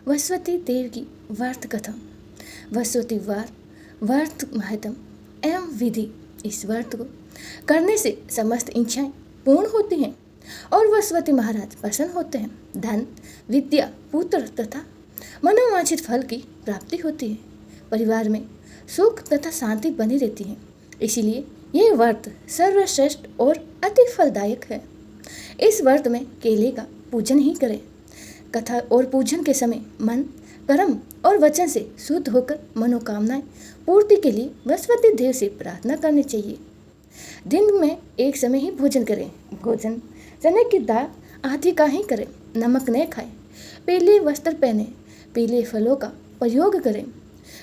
वसुवती देव की व्रत कथा। वसुवती वार व्रत महत्म एवं विधि। इस व्रत को करने से समस्त इच्छाएं पूर्ण होती हैं और वसुवती महाराज प्रसन्न होते हैं। धन, विद्या, पुत्र तथा मनोवांछित फल की प्राप्ति होती है। परिवार में सुख तथा शांति बनी रहती है। इसीलिए यह व्रत सर्वश्रेष्ठ और अति फलदायक है। इस व्रत में केले का पूजन ही करें। कथा और पूजन के समय मन, कर्म और वचन से शुद्ध होकर मनोकामनाएं पूर्ति के लिए वसुवती देव से प्रार्थना करनी चाहिए। दिन में एक समय ही भोजन करें। भोजन चने की दाल आदि का ही करें। नमक न खाएं। पीले वस्त्र पहने। पीले फलों का प्रयोग करें।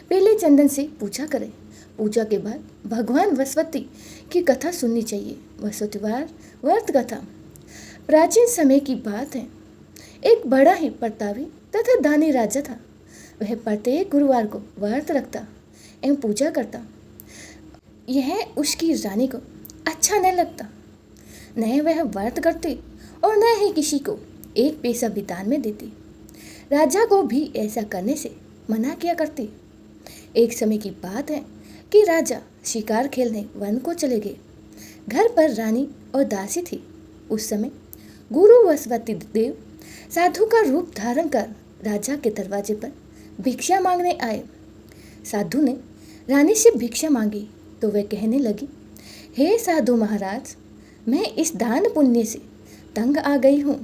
पीले चंदन से पूजा करें। पूजा के बाद भगवान वसुवती की कथा सुननी चाहिए। वसुवतीवार व्रत कथा प्राचीन समय की बात है। एक बड़ा ही प्रतापी तथा दानी राजा था। वह प्रत्येक गुरुवार को व्रत रखता एवं पूजा करता। यह उसकी रानी को अच्छा न लगता। न वह व्रत करती और न ही किसी को एक पैसा भी दान में देती। राजा को भी ऐसा करने से मना किया करती। एक समय की बात है कि राजा शिकार खेलने वन को चले गए। घर पर रानी और दासी थी। उस समय गुरु वसुवती देव साधु का रूप धारण कर राजा के दरवाजे पर भिक्षा मांगने आए। साधु ने रानी से भिक्षा मांगी तो वह कहने लगी, हे साधु महाराज, मैं इस दान पुण्य से तंग आ गई हूँ।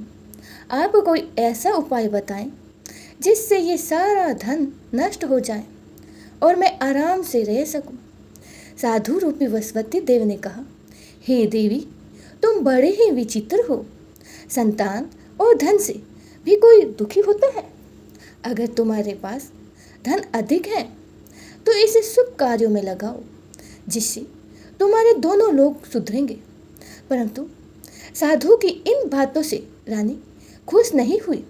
आप कोई ऐसा उपाय बताएं जिससे ये सारा धन नष्ट हो जाए और मैं आराम से रह सकूं। साधु रूपी वसुवती देव ने कहा, हे देवी, तुम बड़े ही विचित्र हो। संतान और धन से भी कोई दुखी होता है। अगर तुम्हारे पास धन अधिक है तो इसे शुभ कार्यों में लगाओ जिससे तुम्हारे दोनों लोग सुधरेंगे। परंतु साधु की इन बातों से रानी खुश नहीं हुई।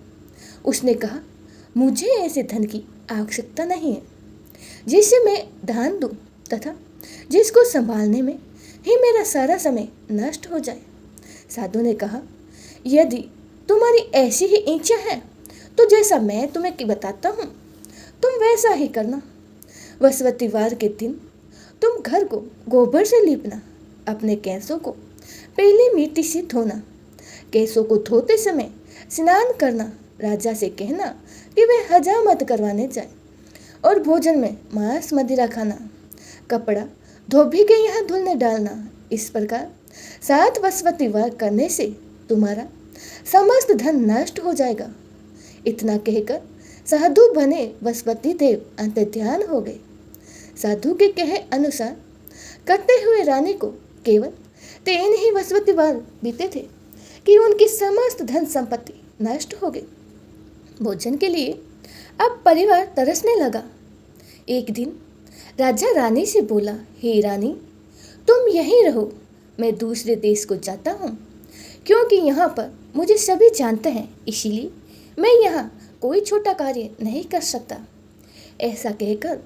उसने कहा, मुझे ऐसे धन की आवश्यकता नहीं है जिससे मैं दान दूं तथा जिसको संभालने में ही मेरा सारा समय नष्ट हो जाए। साधु ने कहा, यदि तुम्हारी ऐसी ही इच्छा है तो जैसा मैं तुम्हें बताता हूँ तुम वैसा ही करना। वसुवतीवार के दिन तुम घर को गोबर से लीपना। अपने केसों को पहले मिट्टी से धोना। केसों को धोते समय स्नान करना। राजा से कहना कि वह हजामत करवाने जाए और भोजन में मांस मदिरा खाना। कपड़ा धोबी के यहाँ धुलने डालना। इस प्रकार 7 वसुवतीवार करने से तुम्हारा समस्त धन नष्ट हो जाएगा। इतना कहकर साधु बने वसुवती देव अंतर्ध्यान हो गए। साधु के कहे अनुसार करते हुए रानी को केवल 3 ही वसुवतीवार बीते थे कि उनकी समस्त धन संपत्ति नष्ट हो गई। भोजन के लिए अब परिवार तरसने लगा। एक दिन राजा रानी से बोला, हे रानी, तुम यहीं रहो, मैं दूसरे देश को जाता हूँ क्योंकि यहाँ पर मुझे सभी जानते हैं, इसीलिए मैं यहाँ कोई छोटा कार्य नहीं कर सकता। ऐसा कहकर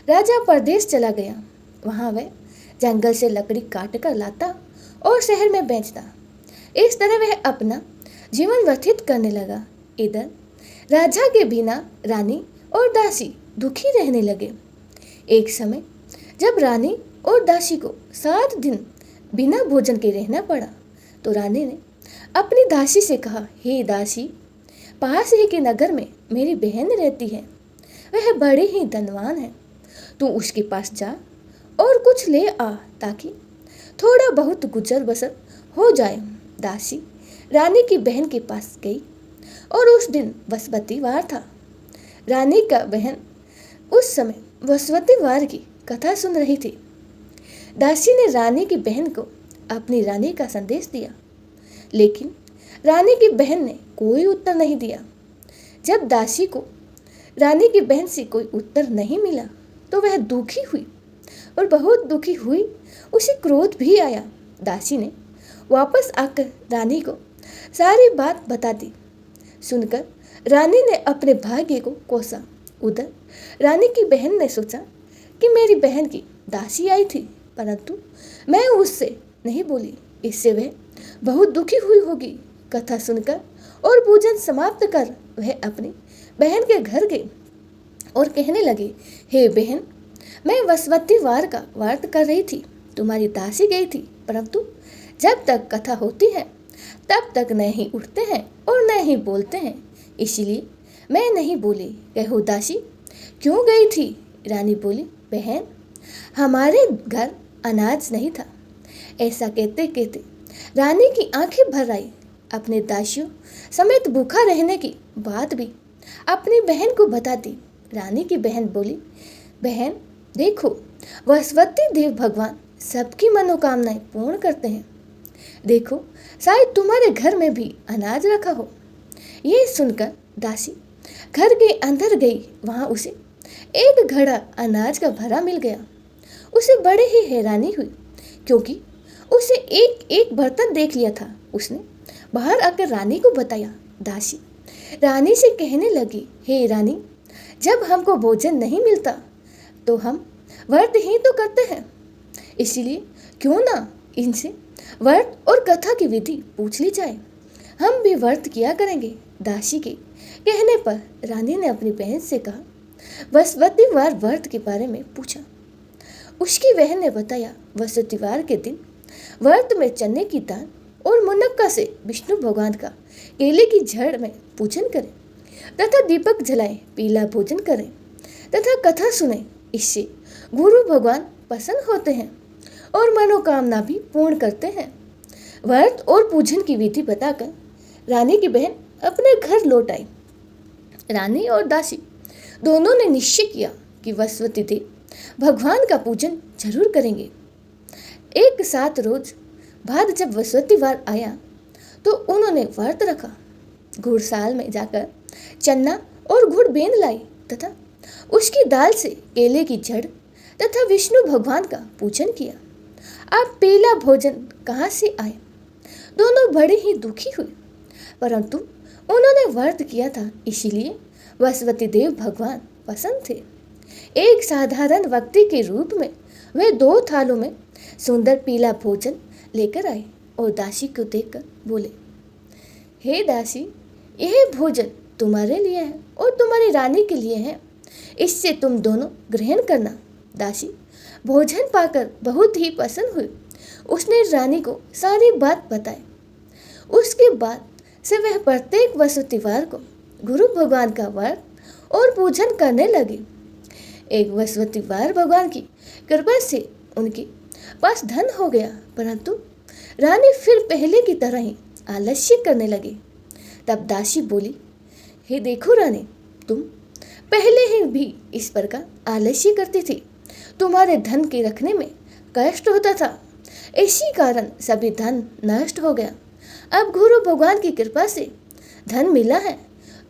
राजा परदेश चला गया। वहाँ वह जंगल से लकड़ी काट कर लाता और शहर में बेचता। इस तरह वह अपना जीवन व्यतीत करने लगा। इधर राजा के बिना रानी और दासी दुखी रहने लगे। एक समय जब रानी और दासी को 7 दिन बिना भोजन के रहना पड़ा तो रानी ने अपनी दासी से कहा, हे दासी, पास ही के नगर में मेरी बहन रहती है। वह बड़ी ही धनवान है। तू उसके पास जा और कुछ ले आ ताकि थोड़ा बहुत गुजर बसर हो जाए। दासी रानी की बहन के पास गई और उस दिन वसुवतीवार था। रानी का बहन उस समय वसुवतीवार की कथा सुन रही थी। दासी ने रानी की बहन को अपनी रानी का संदेश दिया, लेकिन रानी की बहन ने कोई उत्तर नहीं दिया। जब दासी को रानी की बहन से कोई उत्तर नहीं मिला तो वह दुखी हुई और बहुत दुखी हुई। उसे क्रोध भी आया। दासी ने वापस आकर रानी को सारी बात बता दी। सुनकर रानी ने अपने भाग्य को कोसा। उधर रानी की बहन ने सोचा कि मेरी बहन की दासी आई थी, परंतु मैं उससे नहीं बोली, इससे वह बहुत दुखी हुई होगी। कथा सुनकर और भोजन समाप्त कर वह अपने बहन के घर गए और कहने लगे, हे बहन, मैं वसवती वार का व्रत कर रही थी, तुम्हारी दासी गई थी, परंतु जब तक कथा होती है तब तक न ही उठते हैं और न ही बोलते हैं, इसलिए मैं नहीं बोली। कहो दासी, क्यों गई थी? रानी बोली, बहन, हमारे घर अनाज नहीं था। ऐसा कहते कहते रानी की आंखें भर आई। अपने दासियों समेत भूखा रहने की बात भी अपनी बहन को बता दी। रानी की बहन बोली, बहन देखो, वसवती देव भगवान सबकी मनोकामनाएं पूर्ण करते हैं। देखो, शायद तुम्हारे घर में भी अनाज रखा हो। ये सुनकर दासी घर के अंदर गई। वहां उसे एक घड़ा अनाज का भरा मिल गया। उसे बड़े ही हैरानी हुई, क्योंकि उसे एक एक बर्तन देख लिया था। उसने बाहर आकर रानी को बताया। दासी रानी से कहने लगी, हे रानी, जब हमको भोजन नहीं मिलता तो हम व्रत ही तो करते हैं, इसलिए क्यों ना इनसे व्रत और कथा की विधि पूछ ली जाए। हम भी व्रत किया करेंगे। दासी के कहने पर रानी ने अपनी बहन से कहा, वसवतीवार व्रत के बारे में पूछा। उसकी बहन ने बताया, वसवतीवार के दिन व्रत में चने की दाल और मुनक्का से विष्णु भगवान का केले की जड़ में पूजन करें तथा दीपक जलाएं, पीला भोजन करें तथा कथा सुने। इससे गुरु भगवान प्रसन्न होते हैं और मनोकामना भी पूर्ण करते हैं। व्रत और पूजन की विधि बताकर रानी की बहन अपने घर लौट आई। रानी और दासी दोनों ने निश्चय किया कि वसवती देव भगवान का पूजन जरूर करेंगे। एक साथ रोज बाद जब वसवतीवार आया तो उन्होंने व्रत रखा। घुड़साल में जाकर चन्ना और गुड़ बेंद लाई तथा उसकी दाल से केले की जड़ तथा विष्णु भगवान का पूजन किया। अब पीला भोजन कहाँ से आए? दोनों बड़े ही दुखी हुए, परंतु उन्होंने व्रत किया था, इसीलिए वसवती देव भगवान पसंद थे। एक साधारण व्यक्ति के रूप में वे 2 थालों में सुंदर पीला भोजन लेकर आए और दासी को देखकर बोले, हे दासी, यह भोजन तुम्हारे लिए है और तुम्हारी रानी के लिए है, इससे तुम दोनों ग्रहण करना। दासी भोजन पाकर बहुत ही प्रसन्न हुई। उसने रानी को सारी बात बताई। उसके बाद से वह प्रत्येक वसवतीवार को गुरु भगवान का व्रत और पूजन करने लगे। एक वसवतीवार भगवान की कृपा से उनके पास धन हो गया, परंतु रानी फिर पहले की तरह ही आलस्य करने लगी। तब दासी बोली, हे देखो रानी, तुम पहले ही भी इस प्रकार आलस्य करती थी। तुम्हारे धन के रखने में कष्ट होता था, इसी कारण सभी धन नष्ट हो गया। अब गुरु भगवान की कृपा से धन मिला है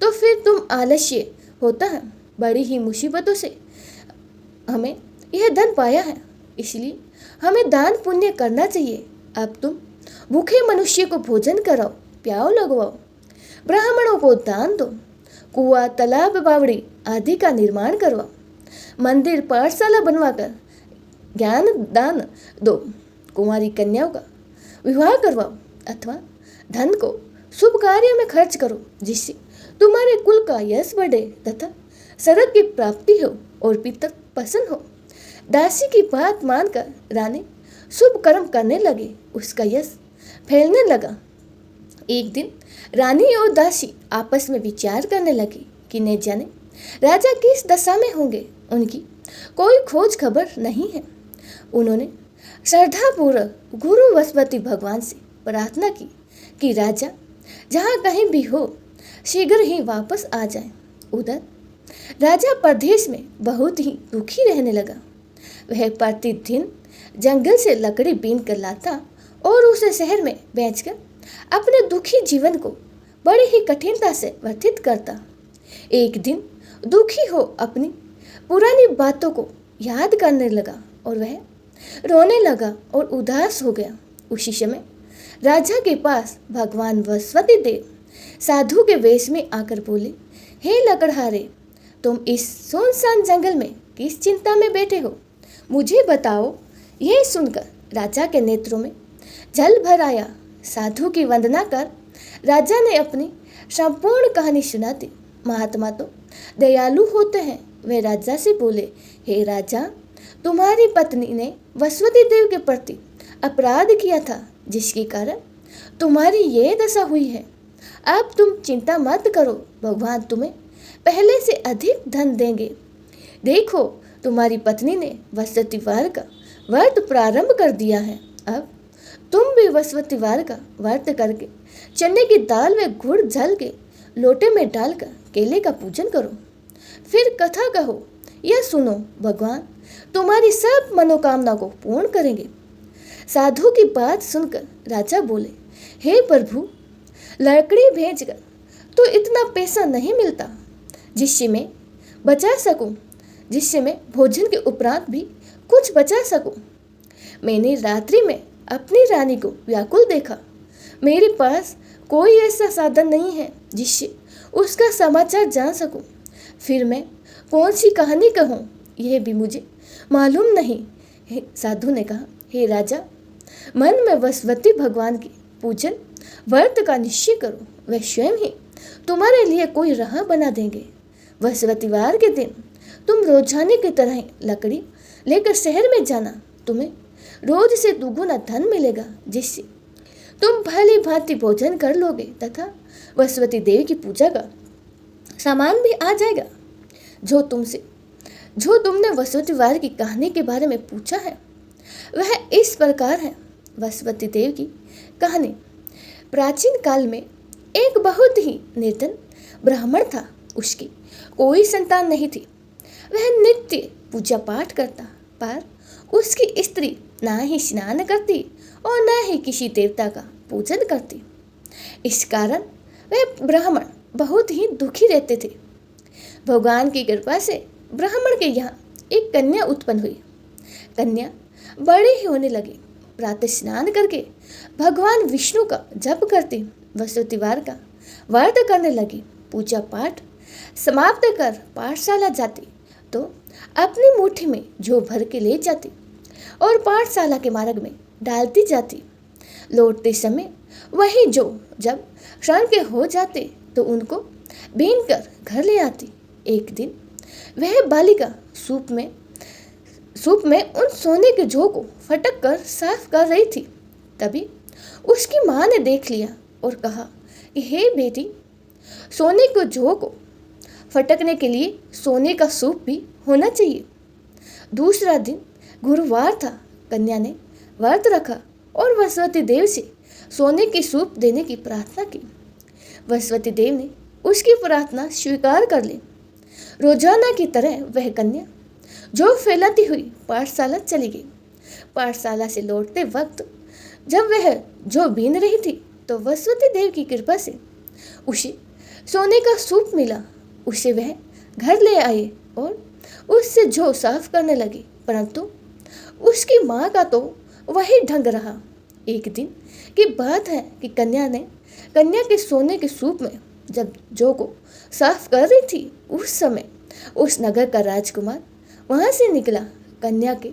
तो फिर तुम आलस्य होता है। बड़ी ही मुसीबतों से हमें यह धन पाया है, इसलिए हमें दान पुण्य करना चाहिए। अब तुम भूखे मनुष्य को भोजन कराओ, प्याव लगवाओ, ब्राह्मणों को दान दो, कुआं, तालाब, बावड़ी आदि का निर्माण करवाओ, मंदिर, पाठशाला बनवाकर ज्ञान दान दो, कुंवारी कन्याओं का विवाह करवाओ अथवा धन को शुभ कार्यों में खर्च करो, जिससे तुम्हारे कुल का यश बढ़े तथा स्वर्ग की प्राप्ति हो और पितर प्रसन्न हो। दासी की बात मानकर रानी शुभ कर्म करने लगे। उसका यश फैलने लगा। एक दिन रानी और दासी आपस में विचार करने लगी कि न जाने राजा किस दशा में होंगे। उनकी कोई खोज खबर नहीं है। उन्होंने श्रद्धापूर्वक गुरु वसवती भगवान से प्रार्थना की कि राजा जहाँ कहीं भी हो शीघ्र ही वापस आ जाए। उधर राजा प्रदेश में बहुत ही दुखी रहने लगा। वह प्रतिदिन जंगल से लकड़ी बीन कर लाता और उसे शहर में बेचकर अपने दुखी जीवन को बड़ी ही कठिनता से व्यतीत करता। एक दिन दुखी हो अपनी पुरानी बातों को याद करने लगा और वह रोने लगा और उदास हो गया। उसी समय राजा के पास भगवान वसवती देव साधु के वेश में आकर बोले, हे लकड़हारे, तुम इस सुनसान जंगल में किस चिंता में बैठे हो, मुझे बताओ। यह सुनकर राजा के नेत्रों में जल भर आया। साधु की वंदना कर राजा ने अपनी संपूर्ण कहानी सुना दी। महात्मा तो दयालु होते हैं। वे राजा से बोले, हे राजा, तुम्हारी पत्नी ने वसुवती देवी के प्रति अपराध किया था, जिसके कारण तुम्हारी ये दशा हुई है। अब तुम चिंता मत करो, भगवान तुम्हें पहले से अधिक धन देंगे। देखो, तुम्हारी पत्नी ने वसुवतीवार का व्रत प्रारंभ कर दिया है। अब तुम भी वसुवतीवार का व्रत करके चने की दाल में गुड़ जल के लोटे में डालकर केले का पूजन करो। फिर कथा कहो, यह सुनो, भगवान तुम्हारी सब मनोकामना को पूर्ण करेंगे। साधु की बात सुनकर राजा बोले, हे प्रभु, लकड़ी भेजकर तो इतना पैसा नहीं मिलता जिससे मैं बचा सकूं, जिससे मैं भोजन के उपरांत भी कुछ बचा सकूं। मैंने रात्रि में अपनी रानी को व्याकुल देखा। मेरे पास कोई ऐसा साधन नहीं है जिससे उसका समाचार जान सकूं। फिर मैं कौन सी कहानी कहूँ, यह भी मुझे मालूम नहीं। साधु ने कहा, हे राजा, मन में वसुवती भगवान की पूजन व्रत का निश्चय करो। वे स्वयं ही तुम्हारे लिए कोई राह बना देंगे। वसुवतीवार के दिन तुम रोजाने की तरह लकड़ी लेकर शहर में जाना। तुम्हें रोज से दुगुना धन मिलेगा, जिससे तुम भली भांति भोजन कर लोगे तथा वसुवती देवी की पूजा का सामान भी आ जाएगा। जो तुमने वसुवतीवार की कहानी के बारे में पूछा है वह इस प्रकार है। वसुवती देवी की कहानी। प्राचीन काल में एक बहुत ही निर्धन ब्राह्मण था। उसकी कोई संतान नहीं थी। वह नित्य पूजा पाठ करता, पर उसकी स्त्री ना ही स्नान करती और न ही किसी देवता का पूजन करती। इस कारण वह ब्राह्मण बहुत ही दुखी रहते थे। भगवान की कृपा से ब्राह्मण के यहाँ एक कन्या उत्पन्न हुई। कन्या बड़ी ही होने लगी। प्रातः स्नान करके भगवान विष्णु का जप करती, वसुवतीवार का व्रत करने लगी। पूजा पाठ समाप्त कर पाठशाला जाती तो अपनी मुट्ठी में जौ भर के ले जाती और पाठशाला के मार्ग में डालती जाती। लौटते समय वही जौ जब क्षण के हो जाते तो उनको बीन कर घर ले आती। एक दिन वह बालिका सूप में उन सोने के जौ को फटक कर साफ कर रही थी। तभी उसकी माँ ने देख लिया और कहा कि हे बेटी, सोने के जौ को फटकने के लिए सोने का सूप भी होना चाहिए। दूसरा दिन गुरुवार था। कन्या ने व्रत रखा और वसुवती देव से सोने की सूप देने की प्रार्थना की। वसुवती देव ने उसकी प्रार्थना स्वीकार कर ली। रोजाना की तरह वह कन्या जौ फैलाती हुई पाठशाला चली गई। पाठशाला से लौटते वक्त जब वह जौ बीन रही थी तो वसुवती देव की कृपा से उसे सोने का सूप मिला। उसे वह घर ले आए और उससे जौ साफ करने लगी, परंतु उसकी माँ का तो वही ढंग रहा। एक दिन की बात है कि कन्या के सोने के सूप में जब जौ को साफ कर रही थी, उस समय उस नगर का राजकुमार वहां से निकला। कन्या के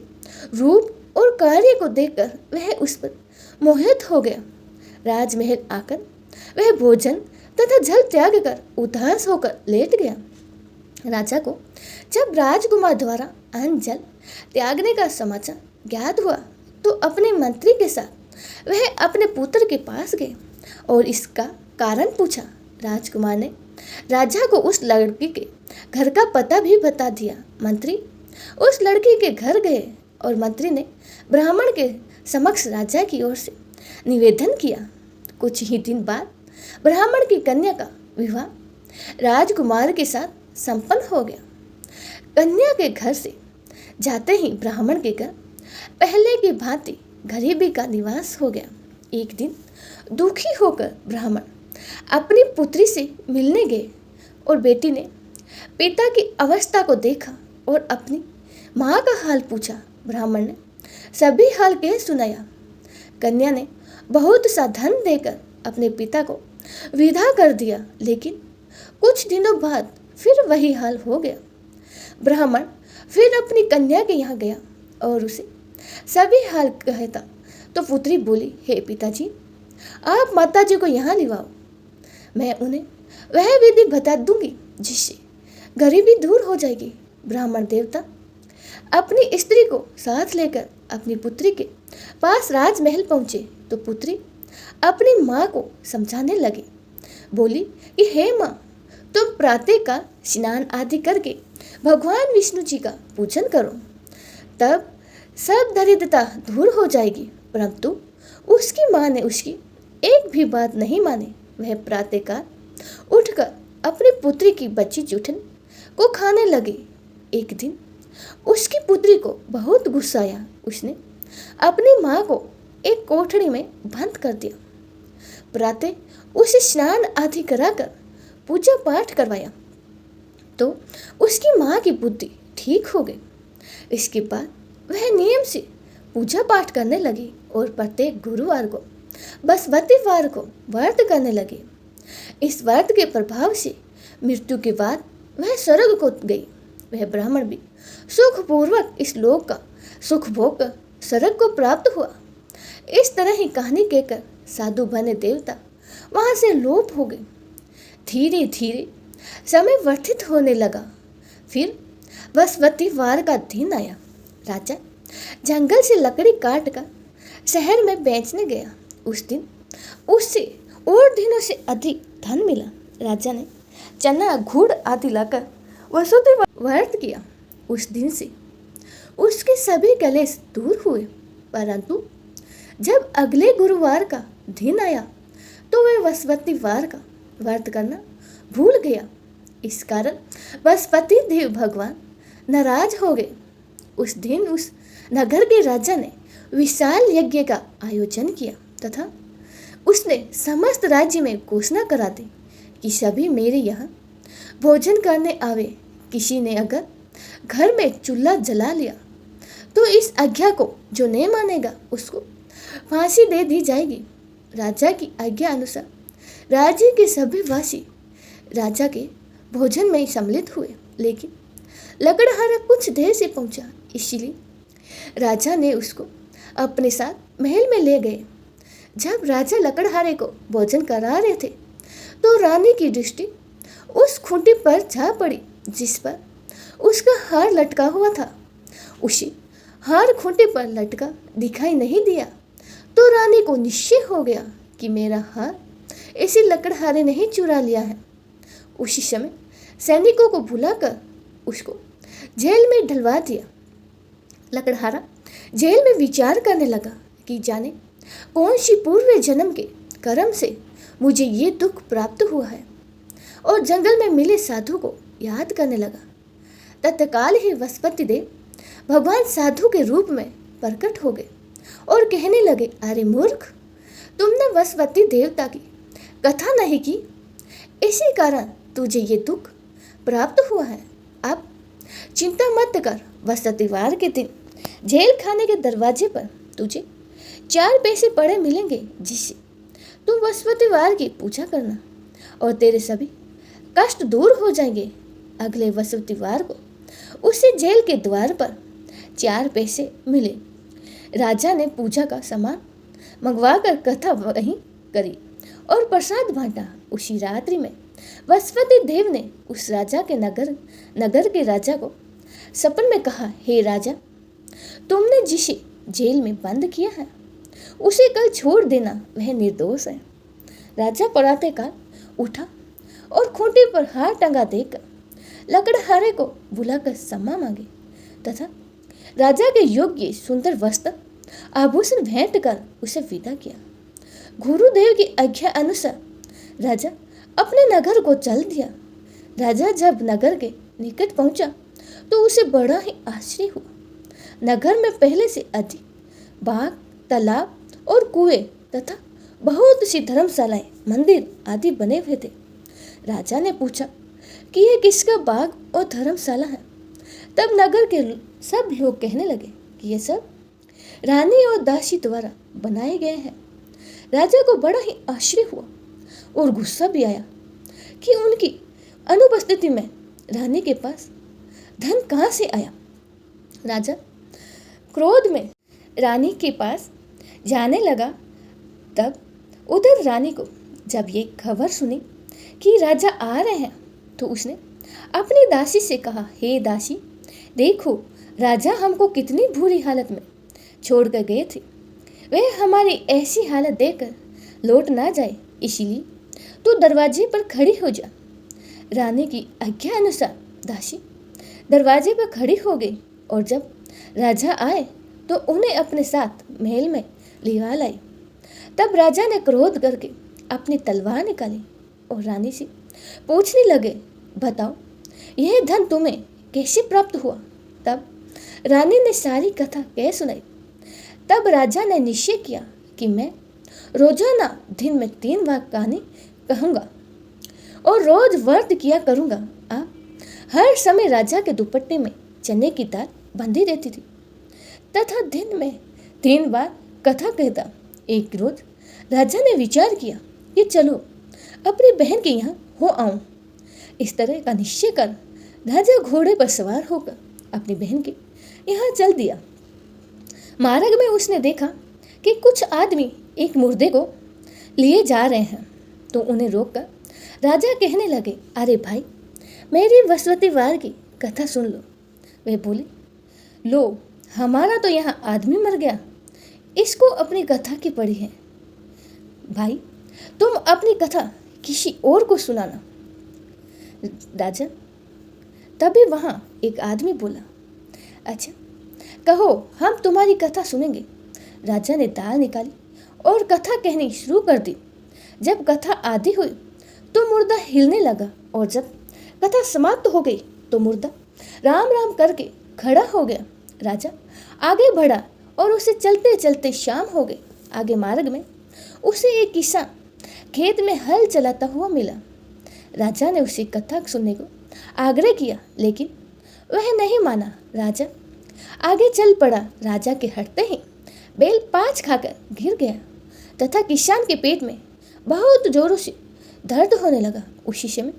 रूप और कार्य को देखकर वह उस पर मोहित हो गया। राजमहल आकर वह भोजन तथा जल त्याग कर उदास होकर लेट गया। राजा को जब राजकुमार द्वारा अन्न जल त्यागने का समाचार ज्ञात हुआ तो अपने मंत्री के साथ वह अपने पुत्र के पास गए और इसका कारण पूछा। राजकुमार ने राजा को उस लड़की के घर का पता भी बता दिया। मंत्री उस लड़की के घर गए और मंत्री ने ब्राह्मण के समक्ष राजा की ओर से निवेदन किया। कुछ ही दिन बाद ब्राह्मण की कन्या का विवाह राजकुमार के साथ संपन्न हो गया। कन्या के घर से जाते ही ब्राह्मण के घर पहले की भांति गरीबी का निवास हो गया। एक दिन दुखी होकर ब्राह्मण अपनी पुत्री से मिलने गए और बेटी ने पिता की अवस्था को देखा और अपनी माँ का हाल पूछा। ब्राह्मण ने सभी हाल कह सुनाया। कन्या ने बहुत सा धन देकर अपने पिता को विदा कर दिया, लेकिन कुछ दिनों बाद फिर वही हाल हो गया। ब्राह्मण फिर अपनी कन्या के यहाँ गया और उसे सभी हाल कहता तो पुत्री बोली, हे पिताजी, आप माताजी को यहाँ लिवाओ, मैं उन्हें वह विधि बता दूंगी जिससे गरीबी दूर हो जाएगी। ब्राह्मण देवता अपनी स्त्री को साथ लेकर अपनी पुत्री के पास राजमहल पहुंचे तो पुत्री अपनी माँ को समझाने लगी। बोली कि हे माँ, तुम प्रातः का स्नान आदि करके भगवान विष्णु जी का पूजन करो, तब सब दरिद्रता दूर हो जाएगी। परंतु उसकी माँ ने उसकी एक भी बात नहीं मानी। वह प्रातःकाल उठकर अपनी पुत्री की बची जूठन को खाने लगी। एक दिन उसकी पुत्री को बहुत गुस्सा आया। उसने अपनी माँ को एक कोठरी में बंद कर दिया। प्रातः उसे स्नान आदि कराकर पूजा पाठ करवाया तो उसकी माँ की बुद्धि ठीक हो गई। इसके बाद वह नियम से पूजा पाठ करने लगी और प्रत्येक गुरुवार को बृहस्पतिवार को व्रत करने लगी। इस व्रत के प्रभाव से मृत्यु के बाद वह स्वर्ग को गई। वह ब्राह्मण भी सुखपूर्वक इस लोक का सुख भोग कर स्वर्ग को प्राप्त हुआ। इस तरह ही कहानी कहकर साधु बने देवता वहां से लोप हो गए। धीरे धीरे समय व्यतीत होने लगा। फिर बृहस्पतिवार का दिन आया। राजा जंगल से लकड़ी काट कर शहर में बेचने गया। उस दिन उससे और दिनों से अधिक धन मिला। राजा ने चना गुड़ आदि लाकर वसुदेव व्रत किया। उस दिन से उसके सभी कलेश दूर हुए। परंतु जब अगले गुरुवार का दिन आया तो वह बृहस्पतिवार का व्रत करना भूल गया। इस कारण बृहस्पति देव भगवान नाराज हो गए। उस दिन उस नगर के राजा ने विशाल यज्ञ का आयोजन किया तथा उसने समस्त राज्य में घोषणा करा दी कि सभी मेरे यहाँ भोजन करने आवे। किसी ने अगर घर में चूल्हा जला लिया तो इस आज्ञा को जो नहीं मानेगा उसको फांसी दे दी जाएगी। राजा की आज्ञा अनुसार राज्य के सभी वासी राजा के भोजन में सम्मिलित हुए। लेकिन लकड़हारा कुछ देर से पहुंचा, इसलिए राजा ने उसको अपने साथ महल में ले गए। जब राजा लकड़हारे को भोजन करा रहे थे तो रानी की दृष्टि उस खूंटी पर जा पड़ी जिस पर उसका हार लटका हुआ था। उसे हार खूंटी पर लटका दिखाई नहीं दिया तो रानी को निश्चय हो गया कि मेरा हार इसी लकड़हारे ने ही चुरा लिया है। उसी समय सैनिकों को बुलाकर उसको जेल में डलवा दिया। लकड़हारा जेल में विचार करने लगा कि जाने कौन सी पूर्व जन्म के कर्म से मुझे ये दुख प्राप्त हुआ है, और जंगल में मिले साधु को याद करने लगा। तत्काल ही बृहस्पति देव भगवान साधु के रूप में प्रकट हो गए और कहने लगे, अरे मूर्ख, तुमने बृहस्पति देवता की कथा नहीं की, इसी कारण तुझे ये दुख प्राप्त हुआ है। अब चिंता मत कर, बृहस्पतिवार के दिन जेल खाने के दरवाजे पर तुझे 4 पैसे पड़े मिलेंगे, जिससे तुम बृहस्पतिवार की पूजा करना और तेरे सभी कष्ट दूर हो जाएंगे। अगले बृहस्पतिवार को उसे जेल के द्वार पर 4 पैसे मिले। राजा ने पूजा का सामान मंगवाकर कथा वहीं करी और प्रसाद बांटा। उसी रात्रि में बृहस्पति देव ने उस राजा के नगर के राजा को सपन में कहा, हे राजा, तुमने जिसे जेल में बंद किया है उसे कल छोड़ देना, वह निर्दोष है। राजा प्रातःकाल उठा और खूंटी पर हार टंगा देकर लकड़हारे को बुलाकर क्षमा मांगी तथा राजा के योग्य सुंदर वस्त्र आभूषण भेंट कर उसे विदा किया। गुरुदेव की आज्ञा अनुसार राजा अपने नगर को चल दिया। राजा जब नगर के निकट पहुंचा तो उसे बड़ा ही आश्चर्य हुआ। नगर में पहले से अधिक बाग, तालाब और कुएं तथा बहुत सी धर्मशालाएं, मंदिर आदि बने हुए थे। राजा ने पूछा कि यह किसका बाग और धर्मशाला है। तब नगर के सब लोग कहने लगे कि ये सब रानी और दासी द्वारा बनाए गए हैं। राजा को बड़ा ही आश्चर्य हुआ और गुस्सा भी आया कि उनकी अनुपस्थिति में रानी के पास धन कहाँ से आया। राजा क्रोध में रानी के पास जाने लगा। तब उधर रानी को जब ये खबर सुनी कि राजा आ रहे हैं तो उसने अपनी दासी से कहा, हे दासी, देखो राजा हमको कितनी बुरी हालत में छोड़ कर गए थे। वह हमारी ऐसी हालत देखकर लौट ना जाए, इसीलिए तू दरवाजे पर खड़ी हो जा। रानी की आज्ञा अनुसार दासी दरवाजे पर खड़ी हो गई और जब राजा आए तो उन्हें अपने साथ महल में लिवा लाई। तब राजा ने क्रोध करके अपनी तलवार निकाली और रानी से पूछने लगे, बताओ यह धन तुम्हें कैसे प्राप्त हुआ। तब रानी ने सारी कथा कह सुनाई। तब राजा ने निश्चय किया कि मैं रोजाना दिन में 3 बार कहानी कहूँगा और रोज व्रत किया करूँगा। हर समय राजा के दुपट्टे में चने की दाल बंधी रहती थी तथा दिन में 3 बार कथा कहता। एक रोज राजा ने विचार किया कि चलो अपनी बहन के यहाँ हो आऊं। इस तरह का निश्चय कर राजा घोड़े पर सवार होकर अपनी बहन के यहाँ चल दिया। मार्ग में उसने देखा कि कुछ आदमी एक मुर्दे को लिए जा रहे हैं, तो उन्हें रोककर राजा कहने लगे, अरे भाई, मेरी वसवती वार की कथा सुन लो। वे बोले, लो, हमारा तो यहाँ आदमी मर गया, इसको अपनी कथा की पड़ी है। भाई, तुम अपनी कथा किसी और को सुनाना। राजा तभी वहाँ एक आदमी बोला, अच्छा कहो, हम तुम्हारी कथा सुनेंगे। राजा ने दाल निकाली और कथा कहनी शुरू कर दी। जब कथा आधी हुई तो मुर्दा हिलने लगा और जब कथा समाप्त हो गई तो मुर्दा राम राम करके खड़ा हो गया। राजा आगे बढ़ा और उसे चलते चलते शाम हो गई। आगे मार्ग में उसे एक किसान खेत में हल चलाता हुआ मिला। राजा ने उसे कथा सुनने को आग्रह किया, लेकिन वह नहीं माना। राजा आगे चल पड़ा। राजा के हटते ही बैल 5 खाकर गिर गया तथा किसान के पेट में बहुत जोरों से दर्द होने लगा। उसी समय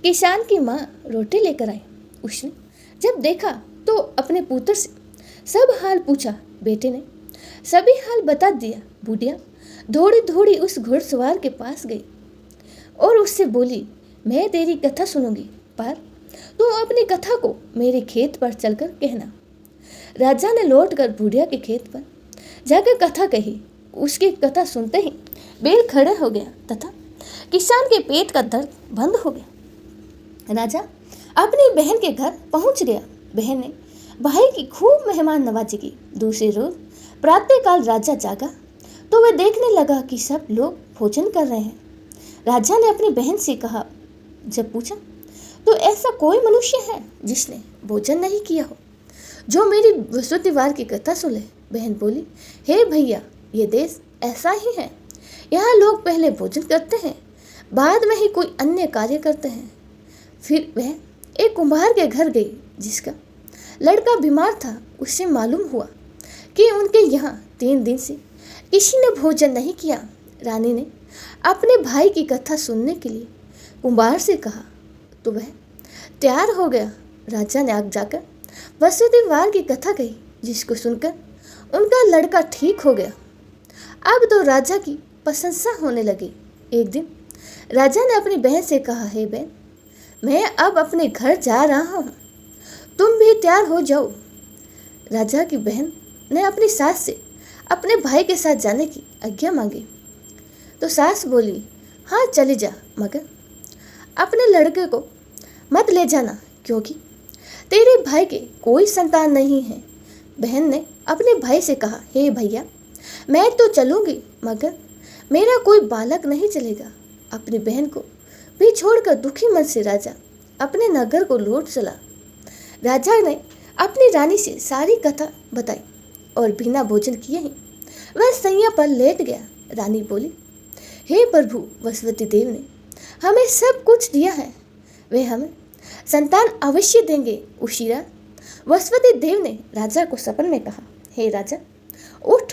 किसान की माँ रोटी लेकर आई। उसने जब देखा तो अपने पुत्र से सब हाल पूछा। बेटे ने सभी हाल बता दिया। बुढ़िया दौड़ी दौड़ी उस घुड़सवार के पास गई और उससे बोली, मैं तेरी कथा सुनूंगी, पर तू अपनी कथा को मेरे खेत पर चलकर कहना। राजा ने लौटकर बुढ़िया के खेत पर जाकर कथा कही। उसकी कथा सुनते ही बैल खड़े हो गया तथा किसान के पेट का दर्द बंद हो गया। राजा अपनी बहन के घर पहुंच गया। बहन ने भाई की खूब मेहमान नवाजी की। दूसरे रोज प्रातःकाल राजा जागा तो वह देखने लगा कि सब लोग भोजन कर रहे हैं। राजा ने अपनी बहन से कहा, जब पूछा तो ऐसा कोई मनुष्य है जिसने भोजन नहीं किया हो, जो मेरी वसुती वार की कथा सुने। बहन बोली, हे भैया, ये देश ऐसा ही है। यहाँ लोग पहले भोजन करते हैं, बाद में ही कोई अन्य कार्य करते हैं। फिर वह एक कुम्हार के घर गई जिसका लड़का बीमार था। उससे मालूम हुआ कि उनके यहाँ 3 दिन से किसी ने भोजन नहीं किया। रानी ने अपने भाई की कथा सुनने के लिए कुम्हार से कहा तो वह तैयार हो गया। राजा ने आग जाकर वसुती वार की कथा कही, जिसको सुनकर उनका लड़का ठीक हो गया। अब तो राजा की प्रशंसा होने लगी। एक दिन राजा ने अपनी बहन से कहा, हे बहन, मैं अब अपने घर जा रहा हूँ, तुम भी तैयार हो जाओ। राजा की बहन ने अपनी सास से अपने भाई के साथ जाने की आज्ञा मांगी तो सास बोली, हाँ चली जा, मगर अपने लड़के को मत ले जाना, क्योंकि तेरे भाई के कोई संतान नहीं है। बहन ने अपने भाई से कहा, हे भैया, मैं तो चलूँगी, मगर मेरा कोई बालक नहीं चलेगा। अपनी बहन को भी छोड़कर दुखी मन से राजा अपने नगर को लौट चला। राजा ने अपनी रानी से सारी कथा बताई और बिना भोजन किए ही वह सैया पर लेट गया। रानी बोली, हे प्रभु, वसुवती देव ने हमें सब कुछ दिया है, वे हमें संतान अवश्य देंगे। उसी रात वसुवती देव ने राजा को सपन में कहा, हे राजा, उठ,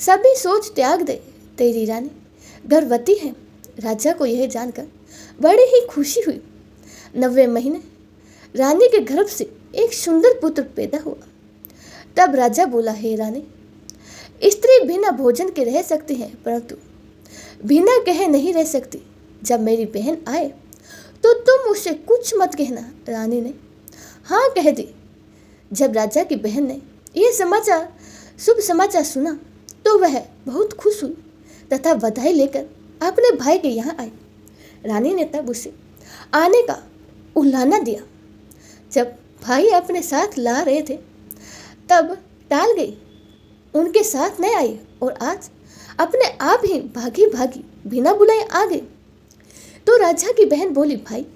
सभी सोच त्याग दे, तेरी रानी गर्भवती है। राजा को यह जानकर बड़ी ही खुशी हुई। 90 महीने रानी के गर्भ से एक सुंदर पुत्र पैदा हुआ। तब राजा बोला, हे रानी, स्त्री बिना भोजन के रह सकती है, परंतु बिना कहे नहीं रह सकती। जब मेरी बहन आए तो तुम उसे कुछ मत कहना। रानी ने हाँ कह दी। जब राजा की बहन ने यह शुभ समाचार सुना तो वह बहुत खुश हुई तथा बधाई लेकर अपने भाई के यहाँ आई। रानी ने तब उसे आने का उलाहना दिया। जब भाई अपने साथ ला रहे थे तब टाल गई, उनके साथ नहीं आई और आज अपने आप ही भागी भागी बिना बुलाए आ गई। तो राजा की बहन बोली, भाई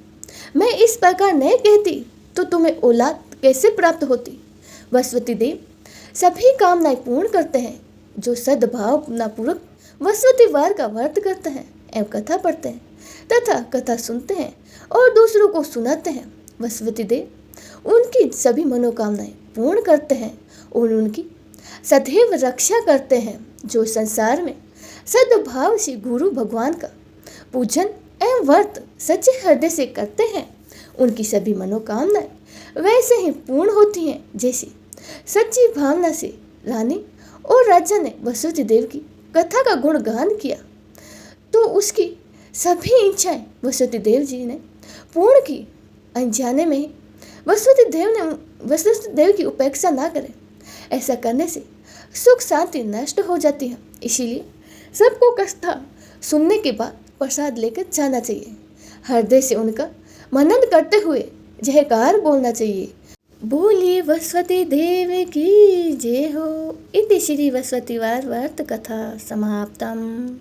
मैं इस प्रकार नहीं कहती तो तुम्हें औलाद कैसे प्राप्त होती। वसुवती देव सभी कामनाएं पूर्ण करते हैं जो सद्भावनापूर्वक वसुवती वार का व्रत करते हैं एवं कथा पढ़ते हैं तथा कथा सुनते हैं और दूसरों को सुनाते हैं। वसुवती देव उनकी सभी मनोकामनाएं पूर्ण करते हैं और उनकी सदैव रक्षा करते हैं। जो संसार में सद्भाव से गुरु भगवान का पूजन एवं व्रत सच्चे हृदय से करते हैं उनकी सभी मनोकामनाएं वैसे ही पूर्ण होती हैं जैसे सच्ची भावना से रानी और राजा ने वसुवती देव की कथा का गुणगान किया तो उसकी सभी इच्छाएं वसुवती देव जी ने पूर्ण की। अनजाने में ही वसुवती देव की उपेक्षा ना करें, ऐसा करने से सुख शांति नष्ट हो जाती है। इसीलिए सबको कथा सुनने के बाद प्रसाद लेकर जाना चाहिए। हृदय से उनका मनन करते हुए जयकार बोलना चाहिए। बोलिए वसुवती देव की जय हो। इति श्री वसुवती वार व्रत कथा समाप्तम।